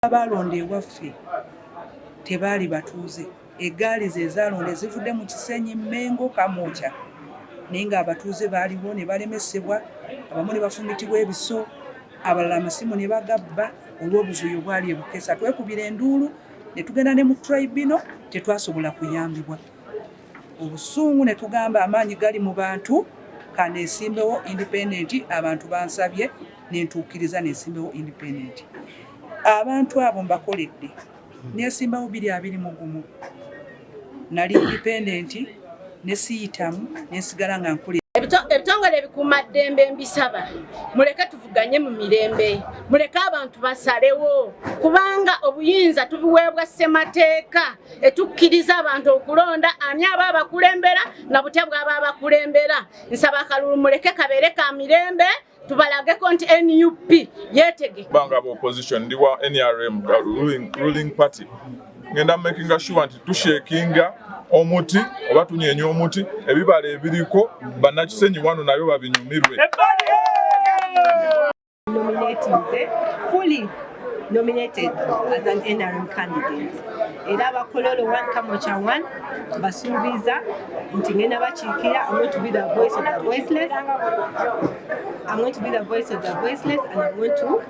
Abalonde ewaffe tebaali batuuze. Eggaali ze zaalonde zivudde mu Kisenyi, Mmengo, Kamwokya. Naye ng'abatuuze baaliwo ne balemesebwa, abamu ne bafumitibwa ebiso, abalala amasimu ne bagabba olw'obuvuyo bwali e Bukesa. Twekubira enduulu ne tugenda ne mu tribunal, tetwasobola kuyambibwa. Obusungu ne tugamba amaanyi gali mu bantu, kaneesimbewo independent. Abantu bansabye ne ntuukiriza ne nsimbewo independent. Abantu abo mbakoledde neesimbawo 221. Nali independent ne siyitamu nesigala nga nkuli. Ebitongole ebikuumaddembe mbisaba muleke tuvuganye mu mirembe, muleke abantu basalewo, kubanga obuyinza tubuweebwa ssemateeka etukkiriza abantu okulonda ani aba abakulembera na butya bw'aba abakulembera. Nsaba akalulu muleke kabeere ka mirembe, tubalageko nti NUP yeetege. Banga opposition ndi wa NRM ruling party ngenda making sure nti tushakinga omuti oba tunyenya omuti ebibala ebiriko bannakisenyi wano nabyo babinyumirwe. Fully nominated as an NRM candidate. Era Bakololo 1 Kamwokya 1 basuubiza nti ngenda bakiikira. I'm going to be the voice of the voiceless. I'm going to be the voice of the voiceless and I'm going to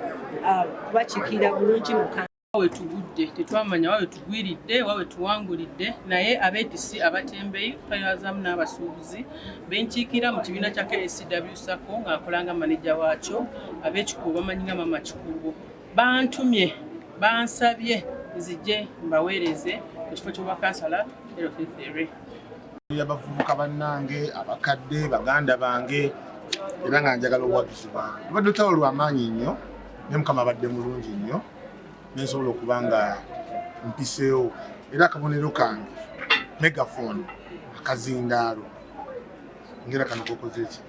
bakiikira bulungi mu kanisa. Wawe tugudde tetwamanya wawe tugwiridde wawe tuwangulidde naye abeetisi abatembeyi twayazamu n'abasuubuzi benkiikira mu kibiina kya KSW Sacco ng'akolanga maneja waakyo ab'ekikubo bamanyi nga Mama Kikubo bantumye bansabye nzije mbaweereze ku kifo ky'obwakansala L33. Abavubuka bannange abakadde baganda bange era nga njagala obuwagizi bwange obadde olutalo lw'amaanyi nnyo ne Mukama abadde mulungi nnyo nensobola okuba nga mpiseewo era akabonero kange megaphone akazindaalo ngera kano kokoze ki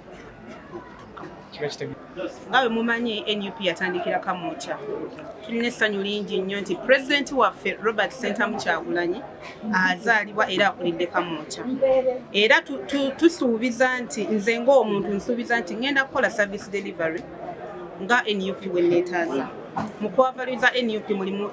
nga bwe mumanyi NUP yatandikira Kamwokya. Tulina essanyu lingi nnyo nti pulezidenti waffe Robert Ssentamu Kyagulanyi azaalibwa era akulidde Kamwokya. Era tusuubiza nti nze ng'omuntu nsuubiza nti ngenda kukola service delivery nga NUP bwe neetaaza. Mu kwavaliza NUP mulimu